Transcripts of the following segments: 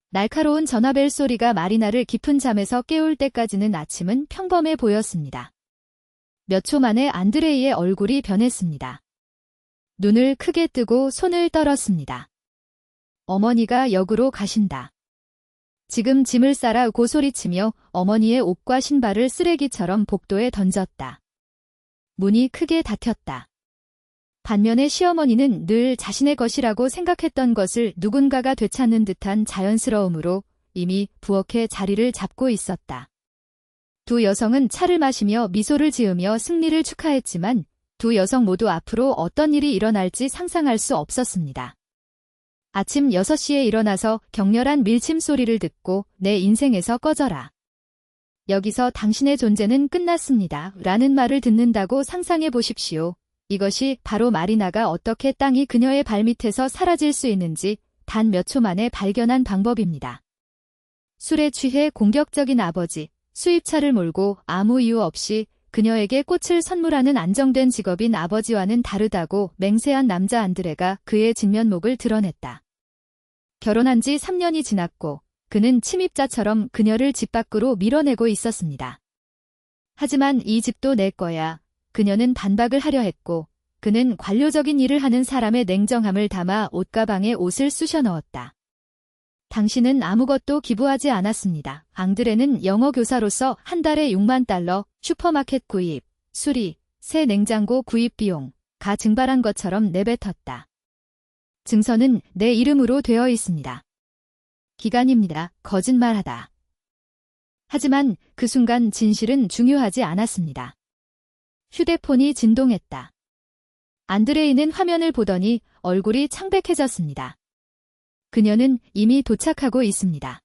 날카로운 전화벨 소리가 마리나를 깊은 잠에서 깨울 때까지는 아침은 평범해 보였습니다. 몇 초 만에 안드레이의 얼굴이 변했습니다. 눈을 크게 뜨고 손을 떨었습니다. 어머니가 역으로 가신다. 지금 짐을 싸라고 소리치며 어머니의 옷과 신발을 쓰레기처럼 복도에 던졌다. 문이 크게 닫혔다. 반면에 시어머니는 늘 자신의 것이라고 생각했던 것을 누군가가 되찾는 듯한 자연스러움으로 이미 부엌에 자리를 잡고 있었다. 두 여성은 차를 마시며 미소를 지으며 승리를 축하했지만 두 여성 모두 앞으로 어떤 일이 일어날지 상상할 수 없었습니다. 아침 6시에 일어나서 격렬한 밀침 소리를 듣고 내 인생에서 꺼져라. 여기서 당신의 존재는 끝났습니다. 라는 말을 듣는다고 상상해 보십시오. 이것이 바로 마리나가 어떻게 땅이 그녀의 발밑에서 사라질 수 있는지 단 몇 초 만에 발견한 방법입니다. 술에 취해 공격적인 아버지, 수입차를 몰고 아무 이유 없이 그녀에게 꽃을 선물하는 안정된 직업인 아버지와는 다르다고 맹세한 남자 안드레가 그의 진면목을 드러냈다. 결혼한 지 3년이 지났고 그는 침입자처럼 그녀를 집 밖으로 밀어내고 있었습니다. 하지만 이 집도 내 거야. 그녀는 반박을 하려 했고 그는 관료적인 일을 하는 사람의 냉정함을 담아 옷가방에 옷을 쑤셔 넣었다. 당신은 아무것도 기부하지 않았습니다. 앙드레는 영어 교사로서 한 달에 6만 달러, 슈퍼마켓 구입, 수리, 새 냉장고 구입 비용가 증발한 것처럼 내뱉었다. 증서는 내 이름으로 되어 있습니다. 기간입니다. 거짓말하다. 하지만 그 순간 진실은 중요하지 않았습니다. 휴대폰이 진동했다. 안드레이는 화면을 보더니 얼굴이 창백해졌습니다. 그녀는 이미 도착하고 있습니다.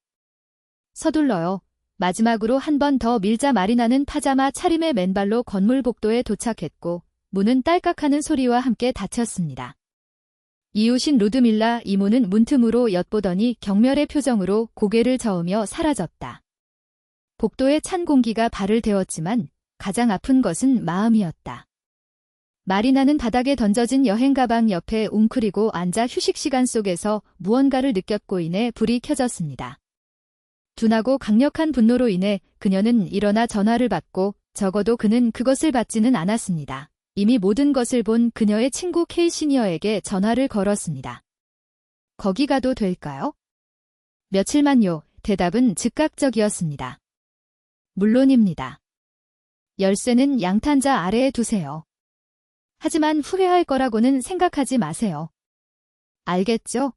서둘러요. 마지막으로 한 번 더 밀자. 마리나는 파자마 차림의 맨발로 건물 복도에 도착했고 문은 딸깍하는 소리와 함께 닫혔습니다. 이웃인 루드밀라 이모는 문틈으로 엿보더니 경멸의 표정으로 고개를 저으며 사라졌다. 복도에 찬 공기가 발을 데웠지만 가장 아픈 것은 마음이었다. 마리나는 바닥에 던져진 여행 가방 옆에 웅크리고 앉아 휴식 시간 속에서 무언가를 느꼈고 이내 불이 켜졌습니다. 둔하고 강력한 분노로 인해 그녀는 일어나 전화를 받고 적어도 그는 그것을 받지는 않았습니다. 이미 모든 것을 본 그녀의 친구 K 시니어에게 전화를 걸었습니다. 거기 가도 될까요? 며칠만요. 대답은 즉각적이었습니다. 물론입니다. 열쇠는 양탄자 아래에 두세요. 하지만 후회할 거라고는 생각하지 마세요. 알겠죠?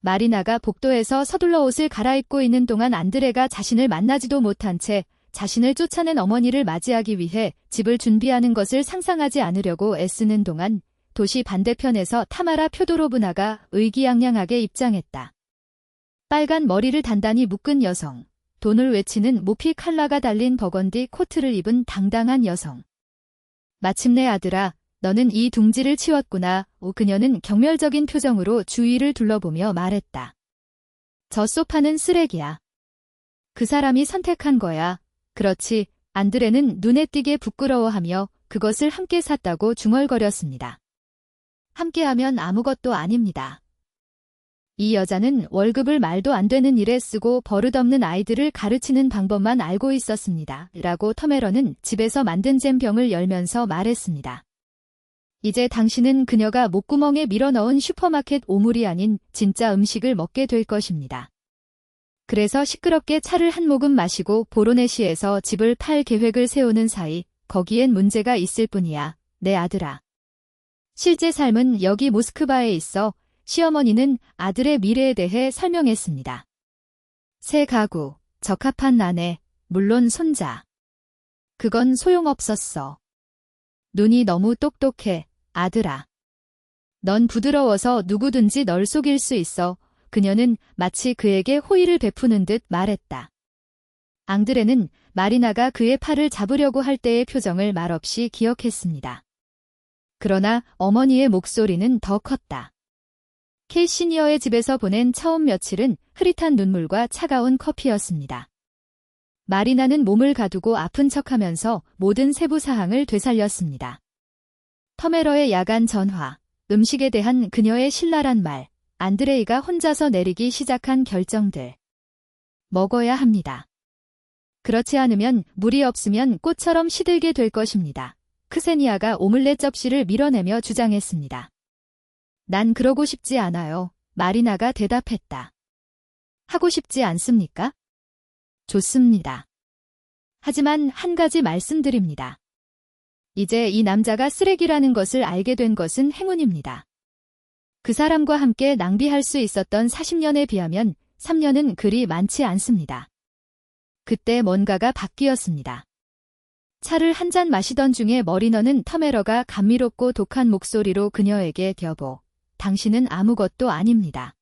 마리나가 복도에서 서둘러 옷을 갈아입고 있는 동안 안드레가 자신을 만나지도 못한 채 자신을 쫓아낸 어머니를 맞이하기 위해 집을 준비하는 것을 상상하지 않으려고 애쓰는 동안 도시 반대편에서 타마라 표도로브나가 의기양양하게 입장했다. 빨간 머리를 단단히 묶은 여성, 돈을 외치는 모피 칼라가 달린 버건디 코트를 입은 당당한 여성. 마침내 아들아, 너는 이 둥지를 치웠구나. 그녀는 경멸적인 표정으로 주위를 둘러보며 말했다. 저 소파는 쓰레기야. 그 사람이 선택한 거야. 그렇지. 안드레는 눈에 띄게 부끄러워하며 그것을 함께 샀다고 중얼거렸습니다. 함께하면 아무것도 아닙니다. 이 여자는 월급을 말도 안 되는 일에 쓰고 버릇없는 아이들을 가르치는 방법만 알고 있었습니다. 라고 터메런은 집에서 만든 잼병을 열면서 말했습니다. 이제 당신은 그녀가 목구멍에 밀어넣은 슈퍼마켓 오물이 아닌 진짜 음식을 먹게 될 것입니다. 그래서 시끄럽게 차를 한 모금 마시고 보로네시에서 집을 팔 계획을 세우는 사이 거기엔 문제가 있을 뿐이야, 내 아들아. 실제 삶은 여기 모스크바에 있어. 시어머니는 아들의 미래에 대해 설명했습니다. 새 가구, 적합한 아내, 물론 손자. 그건 소용없었어. 눈이 너무 똑똑해, 아들아. 넌 부드러워서 누구든지 널 속일 수 있어. 그녀는 마치 그에게 호의를 베푸는 듯 말했다. 앙드레는 마리나가 그의 팔을 잡으려고 할 때의 표정을 말없이 기억했습니다. 그러나 어머니의 목소리는 더 컸다. K 시니어의 집에서 보낸 처음 며칠은 흐릿한 눈물과 차가운 커피였습니다. 마리나는 몸을 가두고 아픈 척하면서 모든 세부 사항을 되살렸습니다. 터메러의 야간 전화, 음식에 대한 그녀의 신랄한 말, 안드레이가 혼자서 내리기 시작한 결정들. 먹어야 합니다. 그렇지 않으면 물이 없으면 꽃처럼 시들게 될 것입니다. 크세니아가 오믈렛 접시를 밀어내며 주장했습니다. 난 그러고 싶지 않아요. 마리나가 대답했다. 하고 싶지 않습니까? 좋습니다. 하지만 한 가지 말씀드립니다. 이제 이 남자가 쓰레기라는 것을 알게 된 것은 행운입니다. 그 사람과 함께 낭비할 수 있었던 40년에 비하면 3년은 그리 많지 않습니다. 그때 뭔가가 바뀌었습니다. 차를 한 잔 마시던 중에 머리너는 터메러가 감미롭고 독한 목소리로 그녀에게 여보, 당신은 아무것도 아닙니다.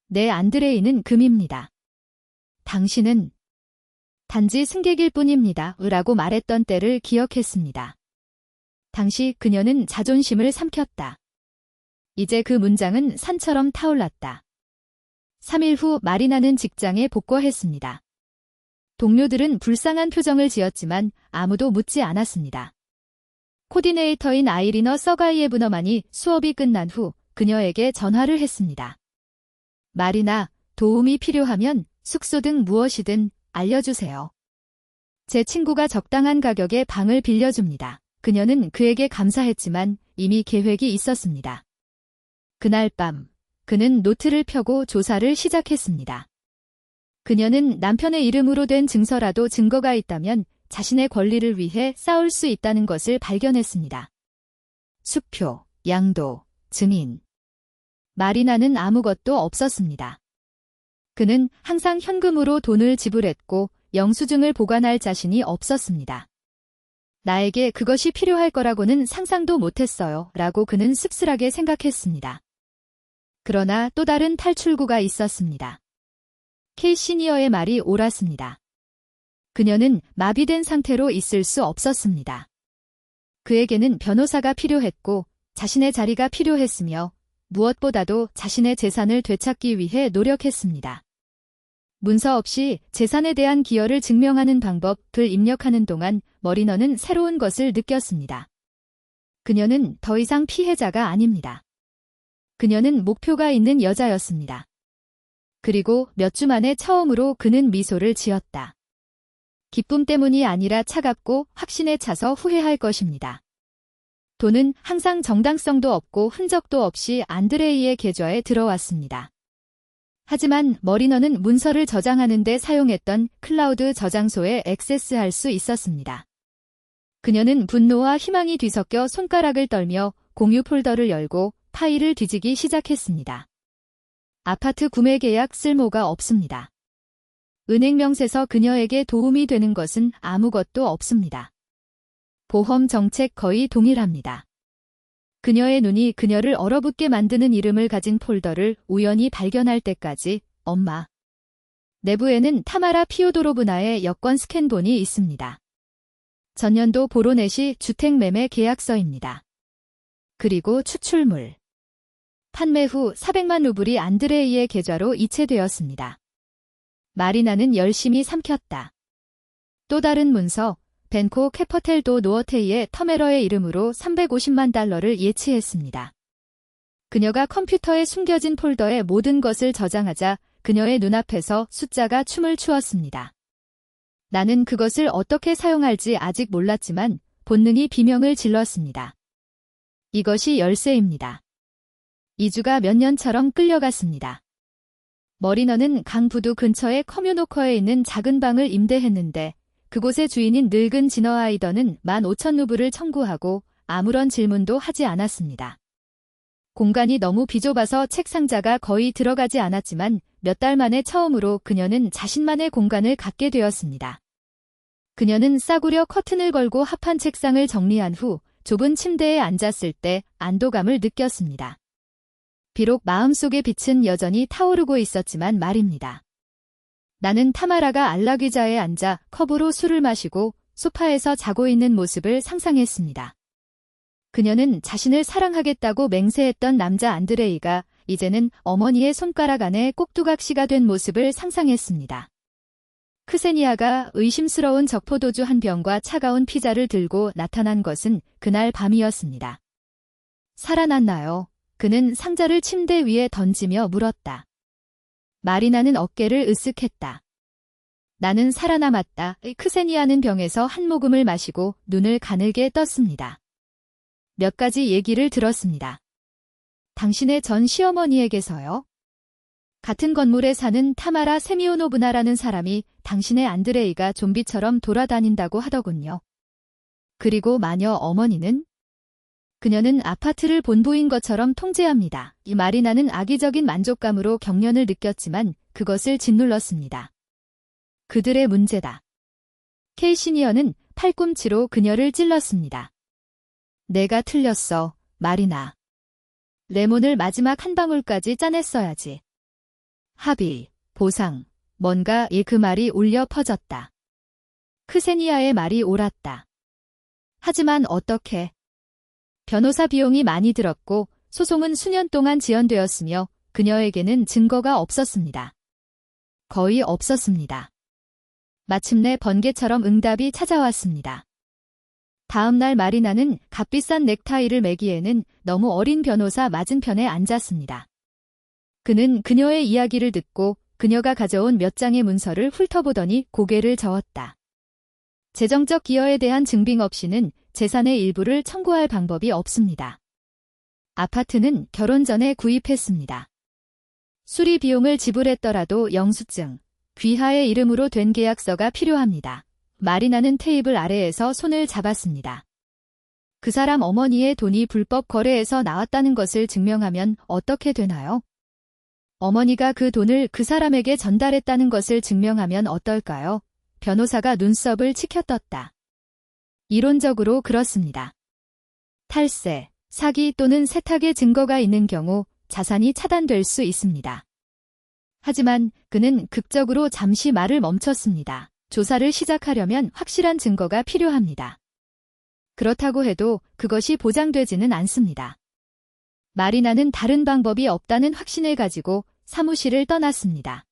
내 안드레이는 금입니다. 당신은 단지 승객일 뿐입니다. 라고 말했던 때를 기억했습니다. 당시 그녀는 자존심을 삼켰다. 이제 그 문장은 산처럼 타올랐다. 3일 후 마리나는 직장에 복귀했습니다. 동료들은 불쌍한 표정을 지었지만 아무도 묻지 않았습니다. 코디네이터인 아이리너 서가이에브너만이 수업이 끝난 후 그녀에게 전화를 했습니다. 마리나, 도움이 필요하면 숙소 등 무엇이든 알려주세요. 제 친구가 적당한 가격에 방을 빌려줍니다. 그녀는 그에게 감사했지만 이미 계획이 있었습니다. 그날 밤, 그는 노트를 펴고 조사를 시작했습니다. 그녀는 남편의 이름으로 된 증서라도 증거가 있다면 자신의 권리를 위해 싸울 수 있다는 것을 발견했습니다. 수표, 양도, 증인. 마리나는 아무것도 없었습니다. 그는 항상 현금으로 돈을 지불했고 영수증을 보관할 자신이 없었습니다. 나에게 그것이 필요할 거라고는 상상도 못했어요. 라고 그는 씁쓸하게 생각했습니다. 그러나 또 다른 탈출구가 있었습니다. K 시니어의 말이 옳았습니다. 그녀는 마비된 상태로 있을 수 없었습니다. 그에게는 변호사가 필요했고 자신의 자리가 필요했으며 무엇보다도 자신의 재산을 되찾기 위해 노력했습니다. 문서 없이 재산에 대한 기여를 증명하는 방법을 입력하는 동안 머리너는 새로운 것을 느꼈습니다. 그녀는 더 이상 피해자가 아닙니다. 그녀는 목표가 있는 여자였습니다. 그리고 몇 주 만에 처음으로 그는 미소를 지었다. 기쁨 때문이 아니라 차갑고 확신에 차서 후회할 것입니다. 돈은 항상 정당성도 없고 흔적도 없이 안드레이의 계좌에 들어왔습니다. 하지만 머리너는 문서를 저장하는 데 사용했던 클라우드 저장소에 액세스할 수 있었습니다. 그녀는 분노와 희망이 뒤섞여 손가락을 떨며 공유 폴더를 열고 파일을 뒤지기 시작했습니다. 아파트 구매 계약 쓸모가 없습니다. 은행 명세서 그녀에게 도움이 되는 것은 아무것도 없습니다. 보험 정책 거의 동일합니다. 그녀의 눈이 그녀를 얼어붙게 만드는 이름을 가진 폴더를 우연히 발견할 때까지 엄마. 내부에는 타마라 피오도로브나의 여권 스캔본이 있습니다. 전년도 보로넷이 주택매매 계약서입니다. 그리고 추출물. 판매 후 400만 루블이 안드레이의 계좌로 이체되었습니다. 마리나는 열심히 삼켰다. 또 다른 문서, 벤코 캐퍼텔도 노어테이의 터메러의 이름으로 350만 달러를 예치했습니다. 그녀가 컴퓨터에 숨겨진 폴더에 모든 것을 저장하자 그녀의 눈앞에서 숫자가 춤을 추었습니다. 나는 그것을 어떻게 사용할지 아직 몰랐지만 본능이 비명을 질렀습니다. 이것이 열쇠입니다. 2주가 몇 년처럼 끌려갔습니다. 머리너는 강부두 근처의 커뮤노커에 있는 작은 방을 임대했는데 그곳의 주인인 늙은 지너 아이더는 15,000루블을 청구하고 아무런 질문도 하지 않았습니다. 공간이 너무 비좁아서 책 상자가 거의 들어가지 않았지만 몇 달 만에 처음으로 그녀는 자신만의 공간을 갖게 되었습니다. 그녀는 싸구려 커튼을 걸고 합한 책상을 정리한 후 좁은 침대에 앉았을 때 안도감을 느꼈습니다. 비록 마음속의 빛은 여전히 타오르고 있었지만 말입니다. 나는 타마라가 안락의자에 앉아 컵으로 술을 마시고 소파에서 자고 있는 모습을 상상했습니다. 그녀는 자신을 사랑하겠다고 맹세했던 남자 안드레이가 이제는 어머니의 손가락 안에 꼭두각시가 된 모습을 상상했습니다. 크세니아가 의심스러운 적포도주 한 병과 차가운 피자를 들고 나타난 것은 그날 밤이었습니다. 살아났나요? 그는 상자를 침대 위에 던지며 물었다. 마리나는 어깨를 으쓱했다. 나는 살아남았다. 크세니아는 병에서 한 모금을 마시고 눈을 가늘게 떴습니다. 몇 가지 얘기를 들었습니다. 당신의 전 시어머니에게서요? 같은 건물에 사는 타마라 세미오노브나라는 사람이 당신의 안드레이가 좀비처럼 돌아다닌다고 하더군요. 그리고 마녀 어머니는? 그녀는 아파트를 본부인 것처럼 통제합니다. 이 마리나는 악의적인 만족감으로 경련을 느꼈지만 그것을 짓눌렀습니다. 그들의 문제다. 케이 시니어는 팔꿈치로 그녀를 찔렀습니다. 내가 틀렸어, 마리나. 레몬을 마지막 한 방울까지 짜냈어야지. 합의, 보상, 뭔가 그 말이 울려 퍼졌다. 크세니아의 말이 옳았다. 하지만 어떻게? 변호사 비용이 많이 들었고 소송은 수년 동안 지연되었으며 그녀에게는 증거가 없었습니다. 거의 없었습니다. 마침내 번개처럼 응답이 찾아왔습니다. 다음 날 마리나는 값비싼 넥타이를 매기에는 너무 어린 변호사 맞은편에 앉았습니다. 그는 그녀의 이야기를 듣고 그녀가 가져온 몇 장의 문서를 훑어보더니 고개를 저었다. 재정적 기여에 대한 증빙 없이는 재산의 일부를 청구할 방법이 없습니다. 아파트는 결혼 전에 구입했습니다. 수리 비용을 지불했더라도 영수증, 귀하의 이름으로 된 계약서가 필요합니다. 마리나는 테이블 아래에서 손을 잡았습니다. 그 사람 어머니의 돈이 불법 거래에서 나왔다는 것을 증명하면 어떻게 되나요? 어머니가 그 돈을 그 사람에게 전달했다는 것을 증명하면 어떨까요? 변호사가 눈썹을 치켜떴다. 이론적으로 그렇습니다. 탈세, 사기 또는 세탁의 증거가 있는 경우 자산이 차단될 수 있습니다. 하지만 그는 극적으로 잠시 말을 멈췄습니다. 조사를 시작하려면 확실한 증거가 필요합니다. 그렇다고 해도 그것이 보장되지는 않습니다. 마리나는 다른 방법이 없다는 확신을 가지고 사무실을 떠났습니다.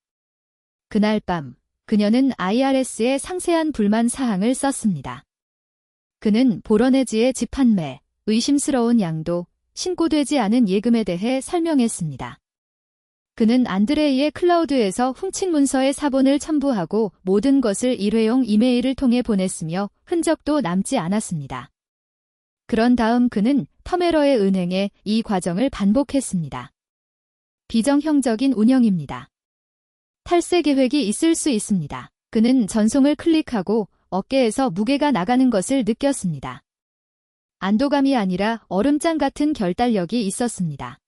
그날 밤, 그녀는 IRS에 상세한 불만 사항을 썼습니다. 그는 보러네지의 집 판매, 의심스러운 양도, 신고되지 않은 예금에 대해 설명했습니다. 그는 안드레이의 클라우드에서 훔친 문서의 사본을 첨부하고 모든 것을 일회용 이메일을 통해 보냈으며 흔적도 남지 않았습니다. 그런 다음 그는 터메러의 은행에 이 과정을 반복했습니다. 비정형적인 운영입니다. 탈세 계획이 있을 수 있습니다. 그는 전송을 클릭하고 어깨에서 무게가 나가는 것을 느꼈습니다. 안도감이 아니라 얼음장 같은 결단력이 있었습니다.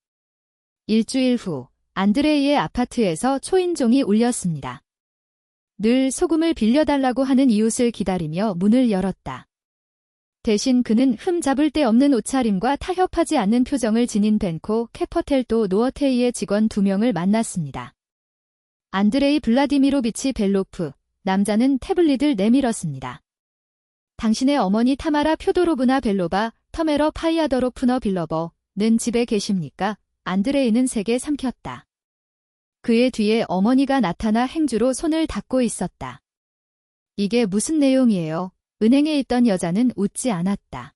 일주일 후 안드레이의 아파트에서 초인종이 울렸습니다. 늘 소금을 빌려달라고 하는 이웃을 기다리며 문을 열었다. 대신 그는 흠 잡을 데 없는 옷차림과 타협하지 않는 표정을 지닌 벤코 캐퍼텔도 노어테이의 직원 2명을 만났습니다. 안드레이 블라디미로비치 벨로프, 남자는 태블릿을 내밀었습니다. 당신의 어머니 타마라 표도로브나 벨로바, 터메러 파이아더로프너 빌러버는 집에 계십니까? 안드레이는 세게 삼켰다. 그의 뒤에 어머니가 나타나 행주로 손을 닦고 있었다. 이게 무슨 내용이에요? 은행에 있던 여자는 웃지 않았다.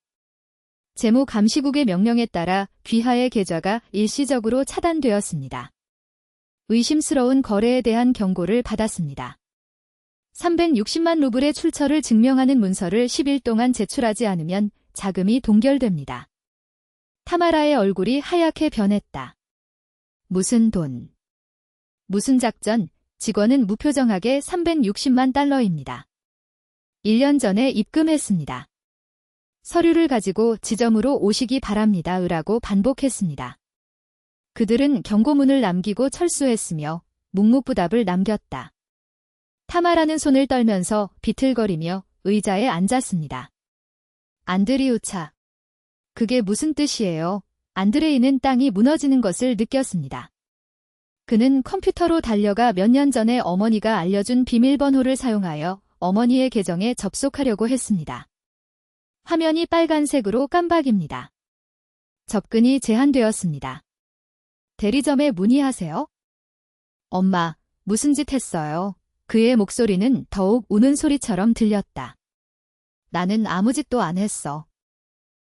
재무 감시국의 명령에 따라 귀하의 계좌가 일시적으로 차단되었습니다. 의심스러운 거래에 대한 경고를 받았습니다. 360만 루블의 출처를 증명하는 문서를 10일 동안 제출하지 않으면 자금이 동결됩니다. 타마라의 얼굴이 하얗게 변했다. 무슨 돈? 무슨 작전? 직원은 무표정하게 360만 달러입니다. 1년 전에 입금했습니다. 서류를 가지고 지점으로 오시기 바랍니다. 라고 반복했습니다. 그들은 경고문을 남기고 철수했으며 묵묵부답을 남겼다. 타마라는 손을 떨면서 비틀거리며 의자에 앉았습니다. 안드리우차. 그게 무슨 뜻이에요? 안드레이는 땅이 무너지는 것을 느꼈습니다. 그는 컴퓨터로 달려가 몇 년 전에 어머니가 알려준 비밀번호를 사용하여 어머니의 계정에 접속하려고 했습니다. 화면이 빨간색으로 깜박입니다. 접근이 제한되었습니다. 대리점에 문의하세요. 엄마, 무슨 짓 했어요? 그의 목소리는 더욱 우는 소리처럼 들렸다. 나는 아무 짓도 안 했어.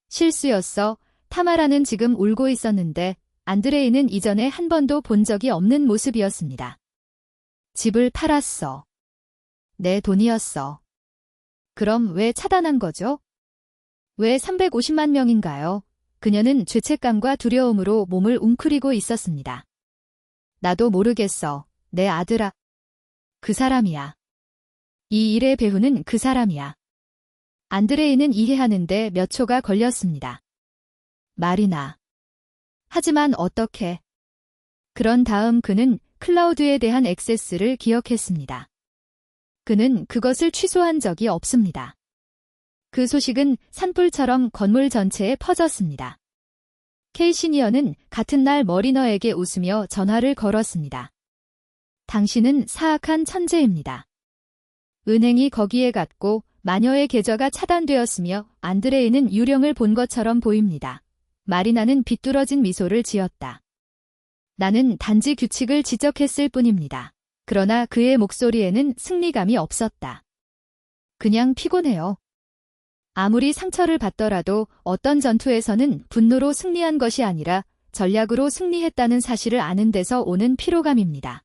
실수였어. 타마라는 지금 울고 있었는데 안드레이는 이전에 한 번도 본 적이 없는 모습이었습니다. 집을 팔았어. 내 돈이었어. 그럼 왜 차단한 거죠? 왜 350만 명인가요? 그녀는 죄책감과 두려움으로 몸을 웅크리고 있었습니다. 나도 모르겠어. 내 아들아. 그 사람이야. 이 일의 배후는 그 사람이야. 안드레이는 이해하는데 몇 초가 걸렸습니다. 마리나. 하지만 어떻게? 그런 다음 그는 클라우드에 대한 액세스를 기억했습니다. 그는 그것을 취소한 적이 없습니다. 그 소식은 산불처럼 건물 전체에 퍼졌습니다. K 시니어는 같은 날 머리너에게 웃으며 전화를 걸었습니다. 당신은 사악한 천재입니다. 은행이 거기에 갔고 마녀의 계좌가 차단되었으며 안드레이는 유령을 본 것처럼 보입니다. 마리나는 비뚤어진 미소를 지었다. 나는 단지 규칙을 지적했을 뿐입니다. 그러나 그의 목소리에는 승리감이 없었다. 그냥 피곤해요. 아무리 상처를 받더라도 어떤 전투에서는 분노로 승리한 것이 아니라 전략으로 승리했다는 사실을 아는 데서 오는 피로감입니다.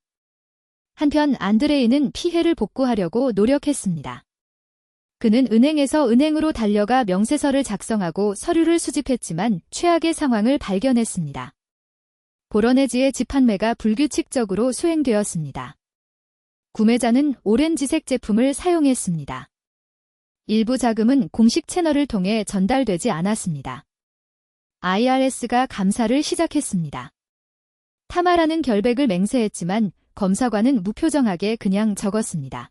한편 안드레이는 피해를 복구하려고 노력했습니다. 그는 은행에서 은행으로 달려가 명세서를 작성하고 서류를 수집했지만 최악의 상황을 발견했습니다. 보로네지의 집 판매가 불규칙적으로 수행되었습니다. 구매자는 오렌지색 제품을 사용했습니다. 일부 자금은 공식 채널을 통해 전달되지 않았습니다. IRS가 감사를 시작했습니다. 타마라는 결백을 맹세했지만 검사관은 무표정하게 그냥 적었습니다.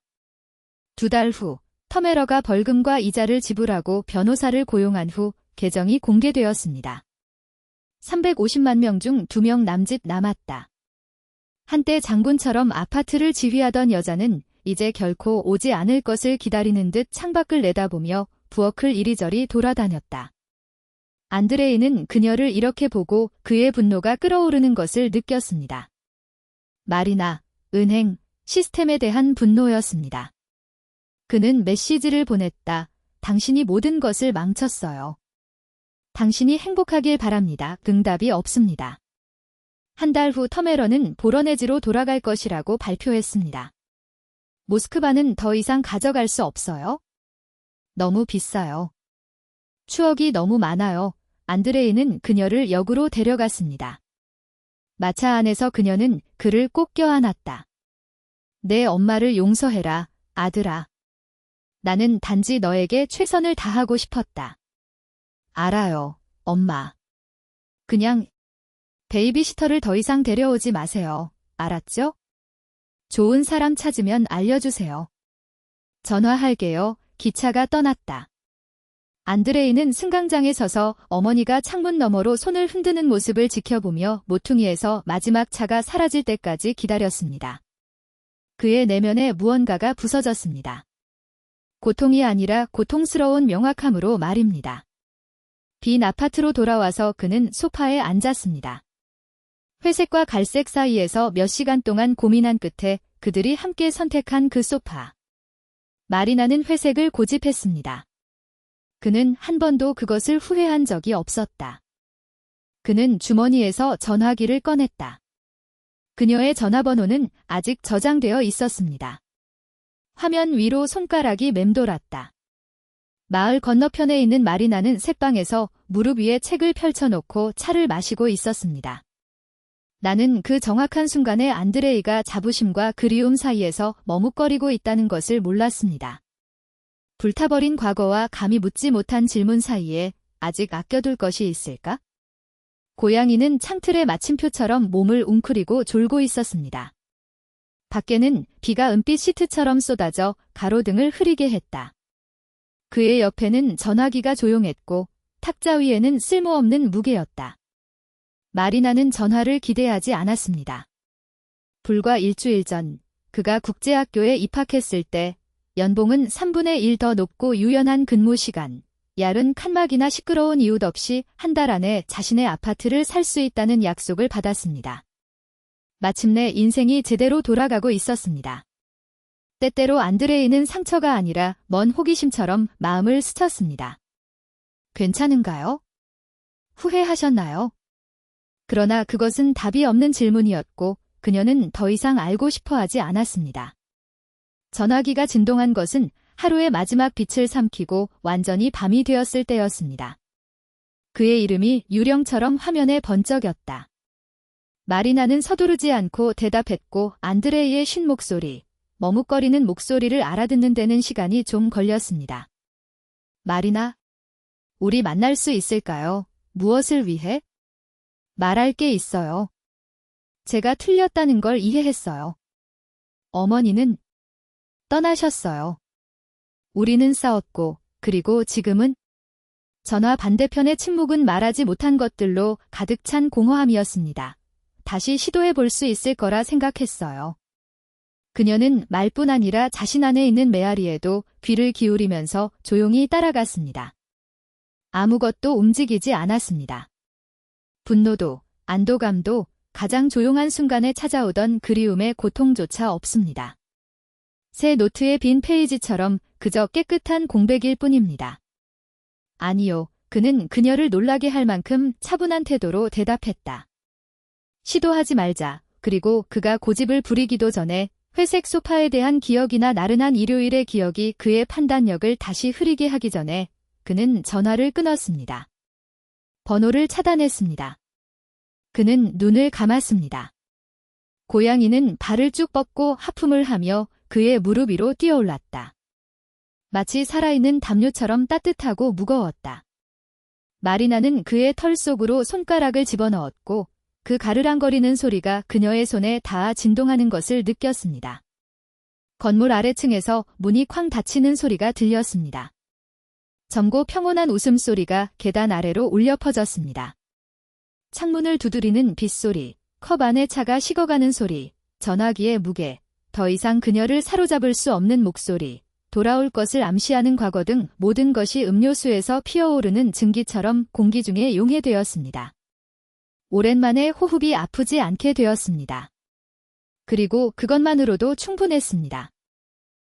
2달 후 터메러가 벌금과 이자를 지불하고 변호사를 고용한 후 계정이 공개되었습니다. 350만 명 중 2명 남짓 남았다. 한때 장군처럼 아파트를 지휘하던 여자는 이제 결코 오지 않을 것을 기다리는 듯 창밖을 내다보며 부엌을 이리저리 돌아다녔다. 안드레이는 그녀를 이렇게 보고 그의 분노가 끓어오르는 것을 느꼈습니다. 마리나, 은행, 시스템에 대한 분노였습니다. 그는 메시지를 보냈다. 당신이 모든 것을 망쳤어요. 당신이 행복하길 바랍니다. 응답이 없습니다. 한 달 후 터메러는 보로네지로 돌아갈 것이라고 발표했습니다. 모스크바는 더 이상 가져갈 수 없어요? 너무 비싸요. 추억이 너무 많아요. 안드레이는 그녀를 역으로 데려갔습니다. 마차 안에서 그녀는 그를 꼭 껴안았다. 내 엄마를 용서해라, 아들아. 나는 단지 너에게 최선을 다하고 싶었다. 알아요, 엄마. 그냥 베이비시터를 더 이상 데려오지 마세요. 알았죠? 좋은 사람 찾으면 알려주세요. 전화할게요. 기차가 떠났다. 안드레이는 승강장에 서서 어머니가 창문 너머로 손을 흔드는 모습을 지켜보며 모퉁이에서 마지막 차가 사라질 때까지 기다렸습니다. 그의 내면에 무언가가 부서졌습니다. 고통이 아니라 고통스러운 명확함으로 말입니다. 빈 아파트로 돌아와서 그는 소파에 앉았습니다. 회색과 갈색 사이에서 몇 시간 동안 고민한 끝에 그들이 함께 선택한 그 소파. 마리나는 회색을 고집했습니다. 그는 한 번도 그것을 후회한 적이 없었다. 그는 주머니에서 전화기를 꺼냈다. 그녀의 전화번호는 아직 저장되어 있었습니다. 화면 위로 손가락이 맴돌았다. 마을 건너편에 있는 마리나는 새방에서 무릎 위에 책을 펼쳐놓고 차를 마시고 있었습니다. 나는 그 정확한 순간에 안드레이가 자부심과 그리움 사이에서 머뭇거리고 있다는 것을 몰랐습니다. 불타버린 과거와 감히 묻지 못한 질문 사이에 아직 아껴둘 것이 있을까? 고양이는 창틀의 마침표처럼 몸을 웅크리고 졸고 있었습니다. 밖에는 비가 은빛 시트처럼 쏟아져 가로등을 흐리게 했다. 그의 옆에는 전화기가 조용했고 탁자 위에는 쓸모없는 무게였다. 마리나는 전화를 기대하지 않았습니다. 불과 일주일 전 그가 국제학교에 입학했을 때 연봉은 3분의 1 더 높고 유연한 근무 시간, 얇은 칸막이나 시끄러운 이웃 없이 한 달 안에 자신의 아파트를 살 수 있다는 약속을 받았습니다. 마침내 인생이 제대로 돌아가고 있었습니다. 때때로 안드레이는 상처가 아니라 먼 호기심처럼 마음을 스쳤습니다. 괜찮은가요? 후회하셨나요? 그러나 그것은 답이 없는 질문이었고 그녀는 더 이상 알고 싶어 하지 않았습니다. 전화기가 진동한 것은 하루의 마지막 빛을 삼키고 완전히 밤이 되었을 때였습니다. 그의 이름이 유령처럼 화면에 번쩍였다. 마리나는 서두르지 않고 대답했고 안드레이의 쉰 목소리, 머뭇거리는 목소리를 알아듣는 데는 시간이 좀 걸렸습니다. 마리나, 우리 만날 수 있을까요? 무엇을 위해? 말할 게 있어요. 제가 틀렸다는 걸 이해했어요. 어머니는 떠나셨어요. 우리는 싸웠고, 그리고 지금은? 전화 반대편의 침묵은 말하지 못한 것들로 가득 찬 공허함이었습니다. 다시 시도해 볼 수 있을 거라 생각했어요. 그녀는 말뿐 아니라 자신 안에 있는 메아리에도 귀를 기울이면서 조용히 따라갔습니다. 아무것도 움직이지 않았습니다. 분노도, 안도감도, 가장 조용한 순간에 찾아오던 그리움의 고통조차 없습니다. 새 노트의 빈 페이지처럼 그저 깨끗한 공백일 뿐입니다. 아니요, 그는 그녀를 놀라게 할 만큼 차분한 태도로 대답했다. 시도하지 말자. 그리고 그가 고집을 부리기도 전에 회색 소파에 대한 기억이나 나른한 일요일의 기억이 그의 판단력을 다시 흐리게 하기 전에 그는 전화를 끊었습니다. 번호를 차단했습니다. 그는 눈을 감았습니다. 고양이는 발을 쭉 뻗고 하품을 하며 그의 무릎 위로 뛰어올랐다. 마치 살아있는 담요처럼 따뜻하고 무거웠다. 마리나는 그의 털 속으로 손가락을 집어넣었고 그 가르랑거리는 소리가 그녀의 손에 닿아 진동하는 것을 느꼈습니다. 건물 아래층에서 문이 쾅 닫히는 소리가 들렸습니다. 젊고 평온한 웃음소리가 계단 아래로 울려 퍼졌습니다. 창문을 두드리는 빗소리, 컵 안에 차가 식어가는 소리, 전화기의 무게, 더 이상 그녀를 사로잡을 수 없는 목소리, 돌아올 것을 암시하는 과거 등 모든 것이 음료수에서 피어오르는 증기처럼 공기 중에 용해되었습니다. 오랜만에 호흡이 아프지 않게 되었습니다. 그리고 그것만으로도 충분했습니다.